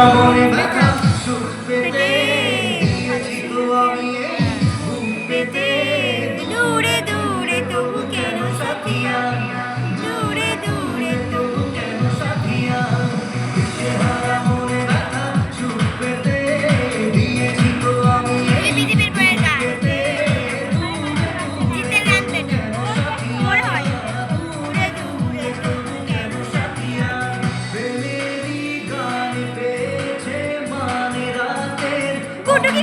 মনে ব্যথা সুখ পেতে দিয়েছি তো আমি এই ঘুম পেতে দূরে দূরে তবু কেন সাথিয়া, দূরে দূরে তবু কেন সাথিয়া চেহারা মনে ব্যথা সুখ পেতে দিয়েছি তো আমি এই পৃথিবীর পরের গান জিতের গান থেকে মনে হয় দূরে দূরে তবু কেন সাথিয়া। প্রেমেরই গান পেয়েছে মানে রাতের কুটু কি